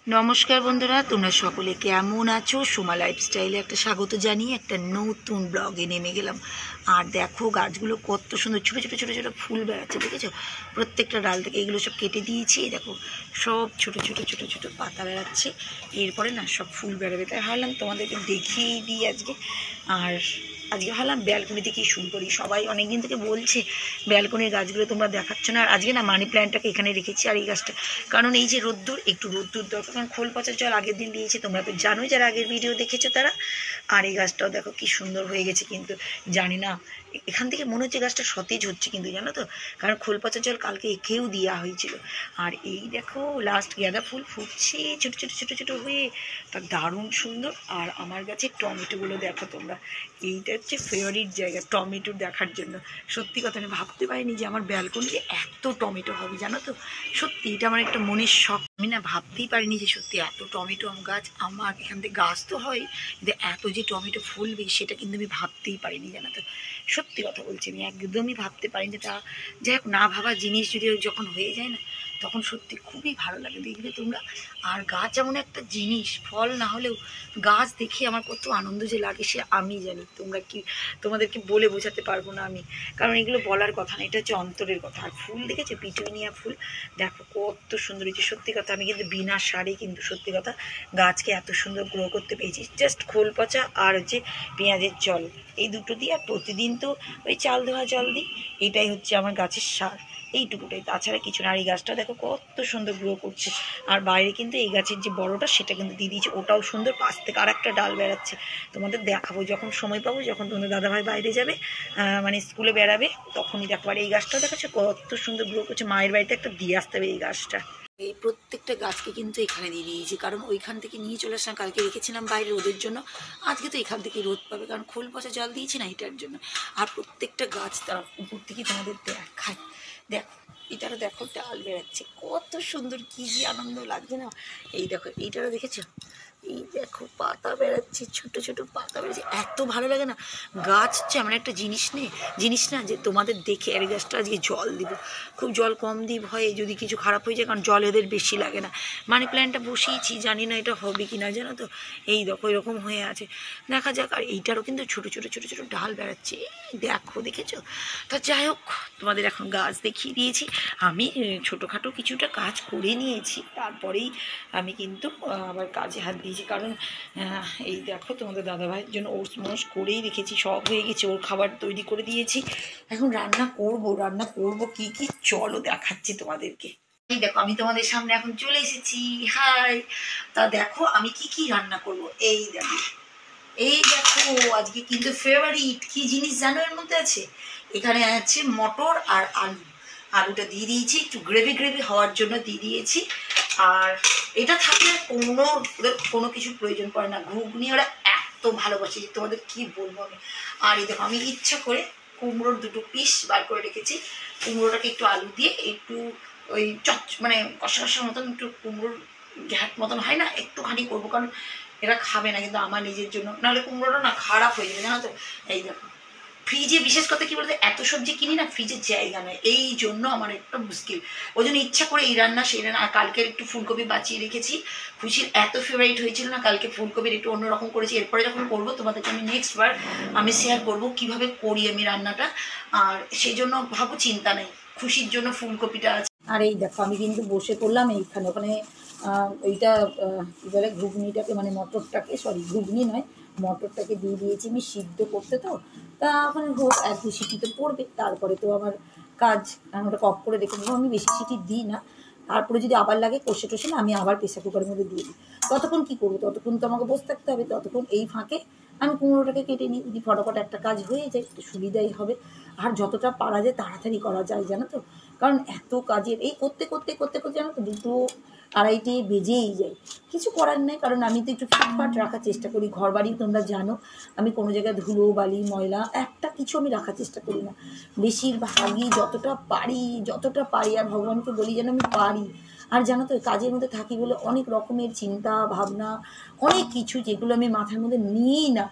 নমস্কার বন্ধুরা, তোমরা সকলে কেমন আছো? সোমা লাইফস্টাইলে একটা স্বাগত জানিয়ে একটা নতুন ব্লগে নেমে গেলাম। আর দেখো গাছগুলো কত সুন্দর ছোটো ছোটো ছোটো ছোটো ফুল বেড়াচ্ছে, দেখেছো? প্রত্যেকটা ডাল থেকে এগুলো সব কেটে দিয়েছি, দেখো সব ছোটো ছোটো ছোটো ছোটো পাতা বেড়াচ্ছে। এরপরে না সব ফুল বেরোবে, তাই ভাবলাম তোমাদেরকে দেখিয়ে দিই আজকে। আর আজকে ভাবলাম ব্যালকনি থেকেই শুরু করি। সবাই অনেকদিন থেকে বলছে ব্যালকনির গাছগুলো তোমরা দেখাচ্ছ না। আর আজকে না মানি প্ল্যান্টটাকে এখানে রেখেছি আর এই গাছটা, কারণ এই যে রোদ্দুর, একটু রোদ্দুর দরকার, কারণ খোল পচার জল আগের দিন দিয়েছি, তোমরা তো জানোই যারা আগের ভিডিও দেখেছো তারা। আর এই গাছটাও দেখো কি সুন্দর হয়ে গেছে, কিন্তু জানি না এখান থেকে মনে হচ্ছে গাছটা সতেজ হচ্ছে, কিন্তু জানো তো, কারণ খোল পচার জল কালকে এঁকেও দেওয়া হয়েছিল। আর এই দেখো লাস্ট গাঁদা ফুল ফুটছে ছোটো ছোটো ছোটো ছোটো হয়ে, তা দারুণ সুন্দর। আর আমার গাছে টমেটোগুলো দেখো তোমরা, এইটা হচ্ছে ফেভারিট জায়গা টমেটো দেখার জন্য। সত্যি কথা, আমি ভাবতে পারিনি যে আমার ব্যালকনিতে এত টমেটো হবে, জানো তো। সত্যি এটা আমার একটা মনের শখ। আমি না ভাবতেই পারিনি যে সত্যি এত টমেটো গাছ আমার এখান থেকে, গাছ তো হয়, কিন্তু এত যে টমেটো ফুলবে সেটা কিন্তু আমি ভাবতেই পারিনি, জানো তো। সত্যি কথা বলছি, আমি একদমই ভাবতে পারিনি। তা যাই হোক, না ভাবা জিনিস যদি যখন হয়ে যায় না, তখন সত্যি খুবই ভালো লাগে, দেখবে তোমরা। আর গাছ এমন একটা জিনিস, ফল না হলেও গাছ দেখে আমার কত আনন্দ যে লাগে সে আমি জানি। তোমরা কি, তোমাদেরকে বলে বোঝাতে পারবো না আমি, কারণ এগুলো বলার কথা না, এটা হচ্ছে অন্তরের কথা। আর ফুল দেখেছো, পিটুনিয়া ফুল দেখো কত সুন্দর হয়েছে। সত্যি কথা, আমি কিন্তু বিনা সারে কিন্তু সত্যি কথা গাছকে এত সুন্দর গ্রো করতে পেরেছি, জাস্ট খোল পচা আর হচ্ছে পেঁয়াজের জল, এই দুটো দিয়ে। আর প্রতিদিন তো ওই চাল ধোয়া জল দিই, এটাই হচ্ছে আমার গাছের সার, এইটুকুটাই, তাছাড়া কিছু না। আর এই গাছটা দেখো কত সুন্দর গ্রো করছে। আর বাইরে কিন্তু এই গাছের যে বড়টা সেটা কিন্তু দিয়ে দিয়েছে, ওটাও সুন্দর, পাশ থেকে আর একটা ডাল বেড়াচ্ছে। তোমাদের দেখাবো যখন সময় পাবো, যখন তোমাদের দাদাভাই বাইরে যাবে, মানে স্কুলে বেড়াবে, তখনই দেখো। আর এই গাছটাও দেখাচ্ছে কত সুন্দর গ্রো করছে। মায়ের বাড়িতে একটা দিয়ে আসতে হবে এই গাছটা। এই প্রত্যেকটা গাছকে কিন্তু এখানে দিয়ে দিয়েছি, কারণ ওইখান থেকে নিয়ে চলে আসলাম, কালকে রেখেছিলাম বাইরে রোদের জন্য, আজকে তো এখান থেকে রোদ পাবে, কারণ খোল পচা জল দিয়েছি না এটার জন্য। আর প্রত্যেকটা গাছ তার উপর থেকে তোমাদের দেখায়, দেখো এটারও দেখো ডাল বেড়াচ্ছে কত সুন্দর, কি যে আনন্দ লাগছে না। এই দেখো এইটারও দেখেছো, এই দেখো পাতা বেড়াচ্ছে, ছোট ছোট পাতা বেড়াচ্ছে, এত ভালো লাগে না। গাছ হচ্ছে এমন একটা জিনিস না, যে তোমাদের দেখে আর গাছটা আজকে জল দিব, খুব জল কম দিই ভয়ে যদি কিছু খারাপ হয়ে যায়, কারণ জল এদের বেশি লাগে না। মানি প্ল্যান্টটা বসিয়েছি, জানি না এটা হবে কি না, জানো তো। এই দেখো এরকম হয়ে আছে, দেখা যাক। আর এইটারও কিন্তু ছোট ছোট ছোট ছোট ডাল বেড়াচ্ছে, দেখো দেখেছো। তা যাই হোক, তোমাদের এখন গাছ দেখিয়ে দিয়েছি। আমি ছোটোখাটো কিছুটা কাজ করে নিয়েছি, তারপরেই আমি কিন্তু আবার কাজে হাত দিয়েছি, কারণ এই দেখো তোমাদের দাদাভাইয়ের জন্য ওটস মোস করেই রেখেছি, সব হয়ে গেছে, ওর খাবার তৈরি করে দিয়েছি। এখন রান্না করব কি কি চলো দেখাচ্ছি তোমাদেরকে। এই দেখো আমি তোমাদের সামনে এখন চলে এসেছি, হাই। তা দেখো আমি কি কি রান্না করব। এই দেখো আজকে কিন্তু ফেভারিট কি জিনিস জানো এর মধ্যে আছে? এখানে আছে মটর আর আলু, আলুটা দিয়ে দিয়েছি একটু গ্রেভি গ্রেভি হওয়ার জন্য দিয়ে দিয়েছি। আর এটা থাকলে কোনো কিছু প্রয়োজন পড়ে না, ঘুগনি ওরা এত ভালোবাসে যে তোমাদের কি বলবো আমি। আর এই দেখো আমি ইচ্ছা করে কুমড়োর দুটো পিস বার করে রেখেছি, কুমড়োটাকে একটু আলু দিয়ে একটু ওই মানে কষা কষার মতন, একটু কুমড়োর ঘ্যাট মতন হয় না, একটুখানি করবো, কারণ এরা খাবে না, কিন্তু আমার নিজের জন্য, নাহলে কুমড়োটা না খারাপ হয়ে যাবে, জানো তো। এই দেখো ফ্রিজে বিশেষ কথা কি বলতে, এত সবজি কিনি না, ফ্রিজের জায়গা নয়, এই জন্য আমার একটা মুশকিল। ওই জন্য ইচ্ছা করে এই রান্না সেই রান্না। আর কালকের একটু ফুলকপি বাঁচিয়ে রেখেছি, খুশির এত ফেভারিট হয়েছিল না কালকে, ফুলকপির একটু অন্যরকম করেছি। এরপরে যখন করবো তোমাদেরকে আমি নেক্সট বার আমি শেয়ার করবো কিভাবে করি আমি রান্নাটা। আর সেই জন্য ভাবো চিন্তা নেই, খুশির জন্য ফুলকপিটা আছে। আর এই দেখো আমি কিন্তু বসে পড়লাম এইখানে, ওখানে এইটা কী বলে ঘুগনিটাকে, মানে মটরটাকে, সরি ঘুগনি নয়, মটরটাকে দিয়ে দিয়েছি আমি সিদ্ধ করতে। তো তা ওখানে হোক, এক দু সিটি তো পড়বে, তারপরে তো আমার কাজ, আমি ওটা অফ করে রেখে দেবো। আমি বেশি সিটি দিই না, তারপরে যদি আবার লাগে কষে টষে না আমি আবার প্রেসার কুকারের মধ্যে দিয়ে দিই। ততক্ষণ কী করবো, ততক্ষণ তো আমাকে বসে থাকতে হবে, ততক্ষণ এই ফাঁকে আমি কুমড়োটাকে কেটে নিই, যদি ফটাফট একটা কাজ হয়ে যায় একটু সুবিধাই হবে। আর যতটা পারা যায় তাড়াতাড়ি করা যায়, জানো তো, কারণ এত কাজের এই করতে করতে করতে করতে জানো তো 2-2:30 বেজেই যায়। কিছু করার নেই, কারণ আমি তো একটু ফিটফাট রাখার চেষ্টা করি, ঘর বাড়ি তোমরা জানো, আমি কোনো জায়গায় ধুলো বালি ময়লা একটা কিছু আমি রাখার চেষ্টা করি না, বেশিরভাগই যতটা পারি। আর ভগবানকে বলি যেন আমি পারি, আর জানো তো কাজের মধ্যে থাকি বলে অনেক রকমের চিন্তা ভাবনা, অনেক কিছু যেগুলো আমি মাথার মধ্যে নিই না,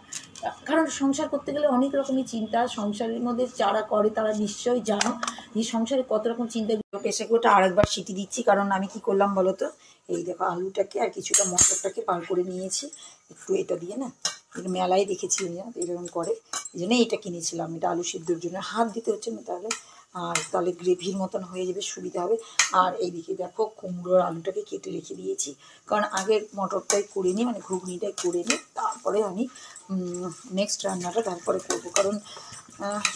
কারণ সংসার করতে গেলে অনেক রকমের চিন্তা। সংসারের মধ্যে যারা করে তারা নিশ্চয়ই জানো যে সংসারে কত রকম চিন্তা। প্রেসার কুকারটা আরেকবার সিটি দিচ্ছি, কারণ আমি কি করলাম বলো তো, এই দেখো আলুটাকে আর কিছুটা মটরটাকে পার করে নিয়েছি একটু এটা দিয়ে না, মেলায় দেখেছি এরকম করে, এই জন্য এটা কিনেছিলাম, এটা আলু সিদ্ধর জন্য হাত দিতে হচ্ছে না, তাহলে গ্রেভির মতন হয়ে যাবে, সুবিধা হবে। আর এইদিকে দেখো কুমড়োর আলুটাকে কেটে রেখে দিয়েছি, কারণ আগের মটরটাই করে নিই, মানে ঘুগনিটাই করে নিই, তারপরে আমি নেক্সট রান্নাটা তারপরে করবো, কারণ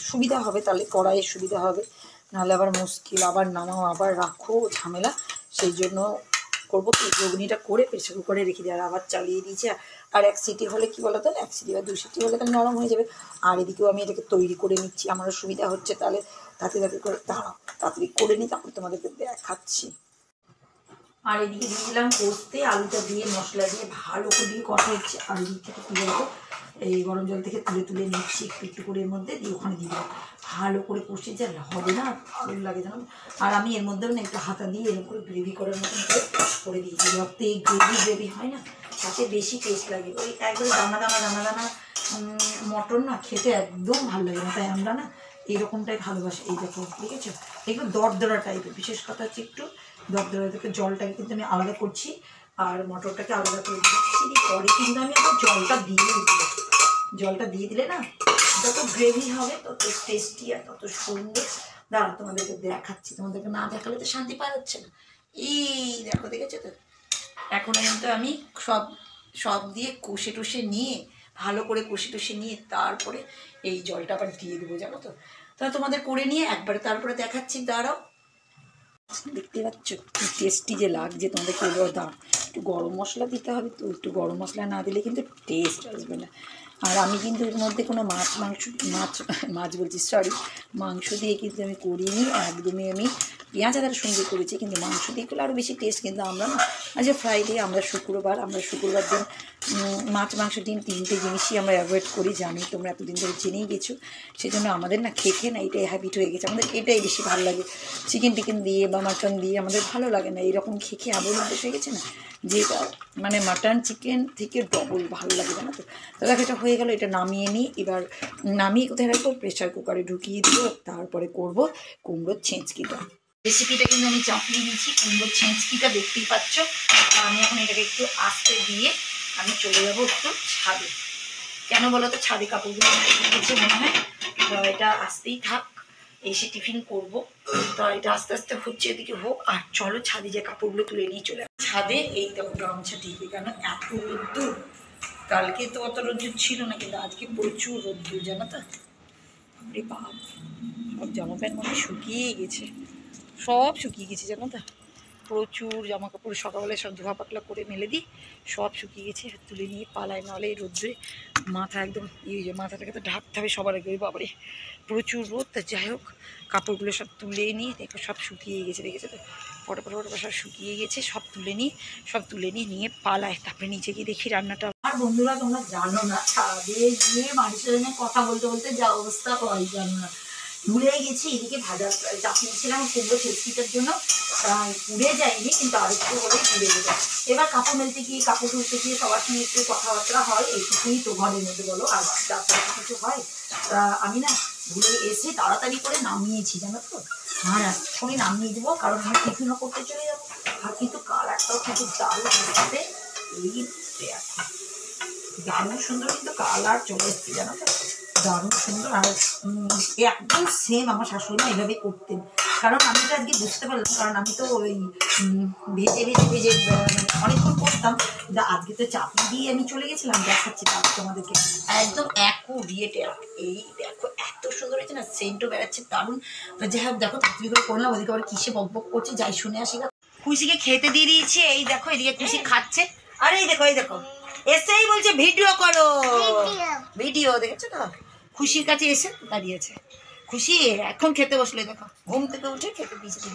সুবিধা হবে, তাহলে কড়াইয়ের সুবিধা হবে, নাহলে আবার মুশকিল, আবার নামাও আবার রাখো ঝামেলা। সেই জন্য করবো কি, ঘুগনিটা করে প্রেসার কুকারে রেখে দিয়ে আবার চালিয়ে দিয়েছি। আর এক সিটি হলে কি বলো তো, এক সিটি বা 2 সিটি হলে তাহলে নরম হয়ে যাবে। আর এদিকেও আমি এটাকে তৈরি করে নিচ্ছি, আমারও সুবিধা হচ্ছে, তাহলে তাতে করে তাড়াতাড়ি করে নিই, তারপর তোমাদেরকে দেখাচ্ছি। আর এদিকে দিয়ে দিলাম পোস্তে, আলুটা দিয়ে মশলা দিয়ে ভালো করে দিয়ে কষা হচ্ছে। আর এদিক থেকে কী বলবো, এই গরম জল থেকে তুলে তুলে নিচ্ছি একটু একটু করে, এর মধ্যে দিয়ে ওখানে দিয়ে দেবো, ভালো করে কষে যা হবে না, ভালো লাগে জানো। আর আমি এর মধ্যেও না একটু হাতা দিয়ে এরকম করে গ্রেভি করার মতন করে দিয়েছি, যত এই গ্রেভি হয় না তাতে বেশি টেস্ট লাগে। ওই একবারে দানা দানা দানা দানা মটন না খেতে একদম ভালো লাগে না, তাই আমরা না এইরকমটাই ভালোবাসি। এই দেখো দেখেছো, একটু দরদরা টাইপের, বিশেষ কথা হচ্ছে একটু দরদরা থেকে। জলটাকে কিন্তু আমি আলাদা করছি আর মটরটাকে আলাদা করে দিচ্ছি, পরে কিন্তু আমি আবার জলটা দিয়ে দিলে না যত গ্রেভি হবে তত টেস্টি আর তত সুন্দর। দাঁড়া তোমাদেরকে দেখাচ্ছি, তোমাদেরকে না দেখালে তো শান্তি পাওয়া যাচ্ছে না। এই দেখো দেখেছো তো, এখন কিন্তু আমি সব দিয়ে কষে টষে নিয়ে, ভালো করে কষে টষে নিয়ে তারপরে এই জলটা আবার দিয়ে দেবো, জানো তো। তাহলে তোমাদের করে নিয়ে একবারে তারপরে দেখাচ্ছি, দাঁড়াও। দেখতে পাচ্ছ কি টেস্টি যে লাগছে, তোমাদের করবো, দাঁড়াও একটু গরম মশলা দিতে হবে, তো একটু গরম মশলা না দিলে কিন্তু টেস্ট আসবে না। আর আমি কিন্তু এর মধ্যে কোনো মাছ বলছি, সরি, মাংস দিয়ে কিন্তু আমি করিনি, একদমই আমি পেঁয়াজ আদার সঙ্গে করেছি, কিন্তু মাংস দিয়ে করলে আরও বেশি টেস্ট। কিন্তু আমরা না আজ ফ্রাইডে, আমরা শুক্রবার দিন মাছ মাংস ডিম 3টে জিনিসই আমরা অ্যাভয়েড করি, জানি তোমরা এতদিন ধরে জেনেই গেছো। সেই জন্য আমাদের না খেয়ে না এটাই হ্যাবিট হয়ে গেছে, আমাদের এটাই বেশি ভালো লাগে। চিকেন দিয়ে বা মাটন দিয়ে আমাদের ভালো লাগে না, এরকম খেয়ে আবল অভ্যেস হয়ে গেছে না, যেটা মানে মাটন চিকেন থেকে ডবল ভালো লাগে, জানো তো। তো দেখো এটা হয়ে গেল, এটা নামিয়ে নিই। এবার নামিয়ে কোথায় রাখবো, প্রেশার কুকারে ঢুকিয়ে দিব, তারপরে করব কুমড়োর ছেঁচকিটা। রেসিপিটা কিন্তু আমি চাপিয়ে দিয়েছি, কুমড়োর ছেঁচকিটা দেখতেই পাচ্ছ। আমি এখন এটাকে একটু আস্তে দিয়ে আমি চলে যাবো একটু ছাদে। কেন বলো তো, ছাদে কাপড়গুলো গেছে মনে হয়, তো এটা আসতেই থাক, এসে টিফিন করবো, তো এটা আস্তে আস্তে হচ্ছে, এদিকে হোক। আর চলো ছাদে যে কাপড়গুলো তুলে নিয়ে চলে ছাদে। এই দেখো গামছা ঢেকে, কেন এত রোদ্দুর, কালকে তো অত রোদ্দুর ছিল না, কিন্তু আজকে প্রচুর রোদ্দুর, জানো তো। আরে বাপ, সব জামা প্যান্ট মনে শুকিয়ে গেছে, সব শুকিয়ে গেছে, জানো তো। প্রচুর জামা কাপড় সকালবেলায় সব ধোয়া পাতলা করে মেলে দিই, সব শুকিয়ে গেছে, তুলে নিয়ে পালায়, নাহলে এই রোদ্রে মাথা একদম মাথাটাকে তো ঢাকতে হবে সবার আগে, বাবারে প্রচুর রোদ। তা যাই হোক, কাপড়গুলো সব তুলে নিয়ে দেখো সব শুকিয়ে গেছে, দেখেছো তো, ফটো সব শুকিয়ে গেছে, সব তুলে নিয়ে পালায়, তারপরে নিচে গিয়ে দেখি রান্নাটা। আর বন্ধুরা তোমরা জানো না, ছাদে গিয়ে মানুষের সঙ্গে কথা বলতে বলতে যা অবস্থা হয় জানো না, ভুলে গেছি। এদিকে ভাজা চাপিয়েছিলাম কুমড়ো ছেঁচকিটার জন্য, পুড়ে যায়নি, কিন্তু আর একটু হলেই পুড়ে যেত। এবার কাপড় মেলতে গিয়ে, কাপড় ধুতে গিয়ে সবার সঙ্গে একটু কথাবার্তা হয়, এইটুকুই তো ঘরের মধ্যে, বলো আর তাছাড়া কিছু হয়। আমি না ভুলে এসে তাড়াতাড়ি করে নামিয়েছি, জানো তো। আর এখনই নামিয়ে দেবো, কারণ আমি টিফিনও করতে চলে যাবো। আর কিন্তু কালারটাও কিন্তু দারুণ এসেছে, এই দারুণ সুন্দর কিন্তু কালার চলে এসছে, জানো তো, দারুণ সুন্দর। আর একদম সেম আমার শাশুড়ি মা এভাবে করতেন, কারণ আমি তো আজকে বুঝতে পারলাম, কারণ আমি তো ওই ভেজে অনেকক্ষণ করতাম, কিন্তু আজকে তো চাপি দিয়ে আমি চলে গেছিলাম, দেখাচ্ছি তারপর তোমাদেরকে একদম অ্যাকুরেট। এই দেখো এত সুন্দর হয়েছে না, সেন্টও বেড়াচ্ছে দারুণ। যাই হোক দেখো তাড়াতাড়ি করে করলাম, ওদিকে আবার কিসে বকবক করছে, যাই শুনে আসি। খুশিকে খেতে দিয়ে দিয়েছি, এই দেখো এদিকে খুশি খাচ্ছে, আর এই দেখো এসেই বলছে ভিডিও করো, ভিডিও দেখেছো তো, খুশির কাছে এসে দাঁড়িয়েছে। খুশি এখন খেতে বসলে, দেখো ঘুম থেকে উঠে খেতে দিয়েছে।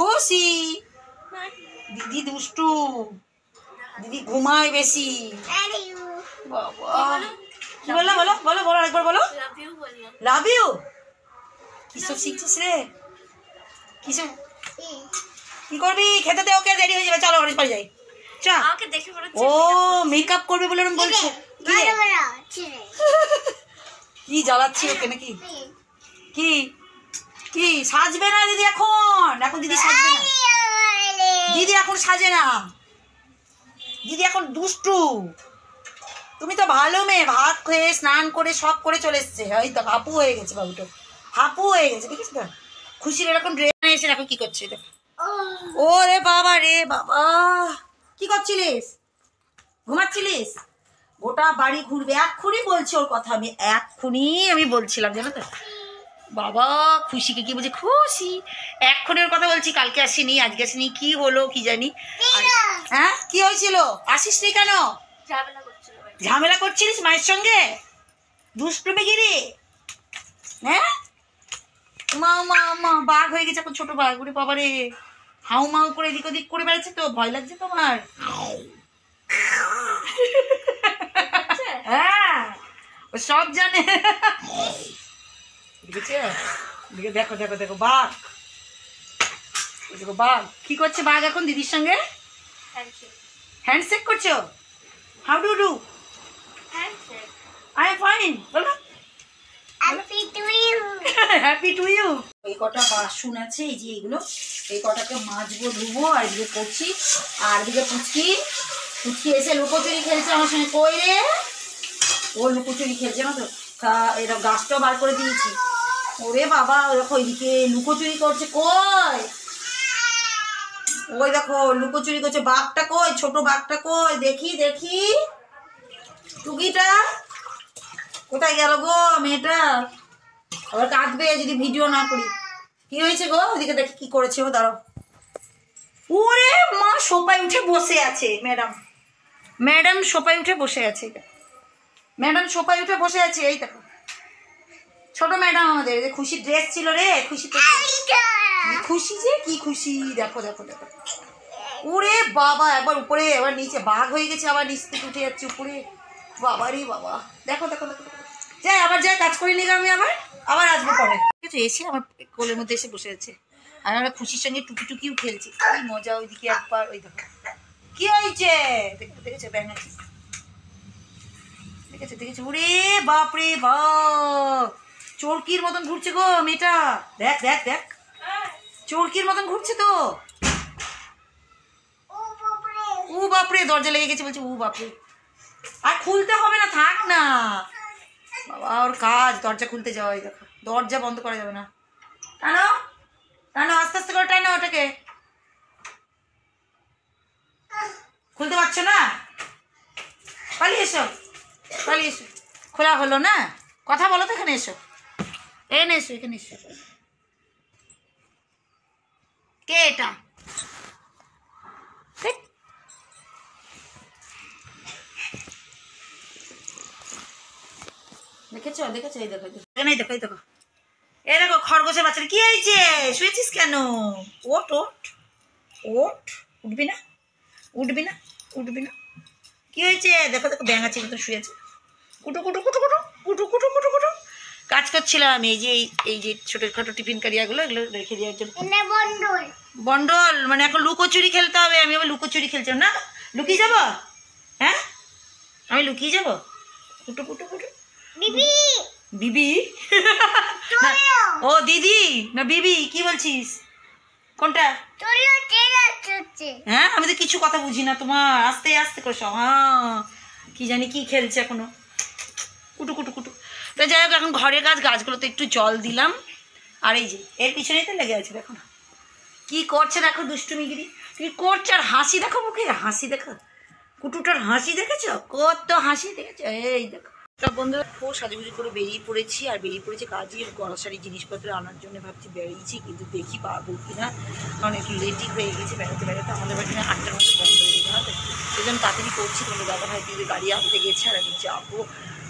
খুশি দিদি দুষ্টু, দিদি ঘুমায় বেশি। বাবা কি বললো, বলো বলো বলো একবার বলো, লাভ ইউ। কিসব শিখছিস রে, কিসব কি করবি? খেতে দে ওকে, দেরি হয়ে যাবে। চলো ঘরে যাই। ও মেকআপ করবে বলে ওরকম বলছে। কি জ্বালাচ্ছি ওকে নাকি? কি কি সাজবে না দিদি? এখন দিদি সাজবে না। দিদি এখন সাজে না, দিদি এখন দুষ্টু। তুমি তো ভালো মেয়ে, ভাত খেয়ে স্নান করে সব করে চলে এসছে। ওই তো হাপু হয়ে গেছে বাবুটা, হাপু হয়ে গেছে। ঠিক আছে তো, খুশির এরকম ড্রেস এসে দেখো কি করছে। ও রে বাবা রে বাবা, কি করছিলিস? ঘুমাচ্ছিলিস? গোটা বাড়ি ঘুরবে এক্ষুনি বলছে ওর কথা। আমি বলছিলাম জানো তো বাবা, খুশিকে কি বলছি, খুশি এক্ষুনি ওর কথা বলছি। কালকে আসিনি, আজকে আসিনি, কি হলো কি জানি। হ্যাঁ কি হয়েছিল? আসিস নি কেন? ঝামেলা করছিলিস মায়ের সঙ্গে? দুষ্টুমিগিরি। হ্যাঁ মা মা মা বাঘ হয়ে গেছে এখন, ছোট বাঘ। ওরে বাবা রে, হাউ মাউ করে এদিক ওদিক করে বেড়াচ্ছে। তো ভয় লাগছে তোমার? হ্যাঁ ও সব জানে। দেখো দেখো দেখো বাঘ, দেখো বাঘ কি করছে। বাঘ এখন দিদির সঙ্গে হ্যান্ডশেক করছো? How do do? I am fine. বলো হ্যাপি টু ইউ। এই কটা বাসন আছে, এই যে এগুলো, এই কটাকে মাজবো ধুবো। আর এদিকে করছি, আর এদিকে পুচকি এসে লুকোচুরি খেলছে আমার সঙ্গে। কই রে? ও লুকোচুরি খেলছে না তো, এরা গাছটাও বার করে দিয়েছি। ওরে বাবা দেখো এদিকে লুকোচুরি করছে। কই? ওই দেখো লুকোচুরি করছে। বাঘটা কই? ছোট বাঘটা কই? দেখি দেখি, টুকিটা কোথায় গেল গো? মেয়েটা আবার কাঁদবে যদি ভিডিও না করি। কি হয়েছে গো? ওদিকে দেখি কি করেছে ও, দাঁড়াও। ওরে মা, সোফায় উঠে বসে আছে ম্যাডাম সোফায় উঠে বসে আছে। ম্যাডাম সোফায় উঠে বসে আছে। এই দেখো ছোট ম্যাডাম আমাদের। খুশি ড্রেস ছিল রে, খুশি খুশি যে কি খুশি। দেখো দেখো দেখো, ওরে বাবা, একবার উপরে এবার নিচে। বাঘ হয়ে গেছে, আবার নিচ থেকে উঠে যাচ্ছে উপরে। বাবা রে বাবা, দেখো দেখো দেখো। যাই আবার যাই, কাজ করে নিলাম আমি, আবার আসবো পরে। ঠিক আছে, এসে আমার কোলের মধ্যে এসে বসে আছে। আর আমরা খুশির সঙ্গে টুকিও খেলছি। কি মজা। ওইদিকে একবার, ওই দেখো কি হয়েছে। দেখেছো ব্যাঙ আছে, দেখেছো। ওরে বাপ রে বাপ, চরকির মতন ঘুরছে গো মেয়েটা। দেখ দেখ দেখ, চরকির মতন ঘুরছে তো। ও বাপরে, দরজা লেগে গেছে বলছে। ও বাপরে, আর খুলতে হবে না, থাক না বাবা, ওর কাজ দরজা খুলতে যাওয়া। দেখো দরজা বন্ধ করা যাবে না। টানো টানো, আস্তে আস্তে করে টানো ওটাকে। খুলতে পারছো না? পালিয়ে এসো, পালিয়ে এসো। খোলা হলো না, কথা বলো তো। এখানে এসো, এখানে এসো, এখানে এসো। কে এটা? দেখেছো দেখেছো? এই দেখো এখানে, দেখো এই দেখো, এই দেখো খরগোশের বাচ্চাটা। কি হয়েছে? শুয়েছিস কেন? ওট ওট ওট, উঠবি না উঠবি না উঠবি না। কি হয়েছে? দেখো দেখো, ব্যাঙাচির মতো শুয়েছে। কুটু কুটু কুটু কুটু কুটু কুটু কুটু কুটু। কাজ করছিলাম এই যে ছোটখাটো টিফিন কারিয়াগুলো, এগুলো রেখে দেওয়ার জন্য। বন্ডল মানে এখন লুকোচুরি খেলতে হবে। আমি আবার লুকোচুরি খেলছিলাম না। লুকিয়ে যাবো? হ্যাঁ আমি লুকিয়ে যাবো? কুটু কুটু কুটু। বিবি ও দিদি না বিবি, কি বলছিস? কোনটা? হ্যাঁ আমি তো কিছু কথা বুঝি না তোমার, আস্তে আস্তে করে সব। হ্যাঁ কি জানি কি খেলছে এখনো, কুটু কুটু কুটু। তো যাই হোক, এখন ঘরের গাছগুলোতে একটু জল দিলাম। আর এই যে এর পিছনেই তো লেগে আছে, দেখো না কি করছে। দেখো দুষ্টুমিগিরি কি করছে। আর হাসি দেখো মুখে, হাসি দেখো, কুটুটার হাসি দেখেছো? কত হাসি দেখেছো? এই দেখো। তা বন্ধুরা, খুব সাজুগুজু করে বেরিয়ে পড়েছি। আর বেরিয়ে পড়েছি কাজের গ্রসারি জিনিসপত্র আনার জন্য। ভাবছি বেরিয়েছি, কিন্তু দেখি পারবো কিনা, কারণ একটু লেটই হয়ে গেছে বেড়াতে বেড়াতে। আমাদের বাড়ি 8টার মধ্যে বন্ধ হয়ে যেতে হবে, সেই জন্য তাড়াতাড়ি করছি। তোমাদের দাদা ভাই দিদি গাড়ি আনতে গেছে, আর আমি যাবো।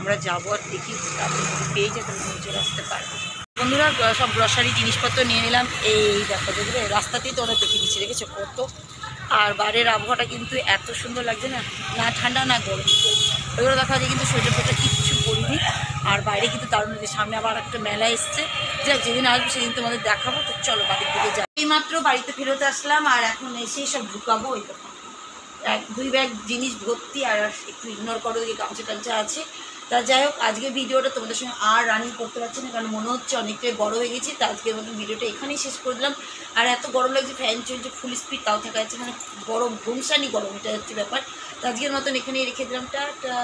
আমরা যাবো আর দেখি তাড়াতাড়ি যদি পেয়ে যায় তাহলে নিয়ে চলে আসতে পারবো। বন্ধুরা সব গ্রসারি জিনিসপত্র নিয়ে নিলাম। এই দেখো, দেখবে রাস্তাতেই তো ওরা দেখিয়ে দিচ্ছে, দেখেছো কত। আর বাইরের আবহাওয়াটা কিন্তু এত সুন্দর লাগছে না, না ঠান্ডা না গরম। ওইগুলো দেখা যায় কিন্তু সোয়েটার ফোয়েটার কিচ্ছু পরিনি। আর বাইরে কিন্তু দারুণ, সামনে আবার একটা মেলা এসছে। যেদিন আসবো সেদিন তোমাদের দেখাবো। তো চলো বাড়ির দিকে যাই। এইমাত্র বাড়িতে ফেরত আসলাম আর এখন এসে সব ঢুকাবো। ওই তো 1-2 ব্যাগ জিনিস ভর্তি, আর একটু ইগনোর করো, দিকে গামছা টামছা আছে। তা যাই হোক, আজকে ভিডিওটা তোমাদের সঙ্গে আর রানিং করতে পারছি না, কারণ মনে হচ্ছে অনেকটাই বড় হয়ে গেছি। তা আজকের মতন ভিডিওটা এখানেই শেষ করে দিলাম। আর এত গরম লাগছে, ফ্যান চলছে ফুল স্পিড, তাও থাকা যাচ্ছে, মানে গরম ঘুমসানি গরম, এটা হচ্ছে ব্যাপার। তো আজকের মতন এখানেই রেখে দিলাম, টাটা।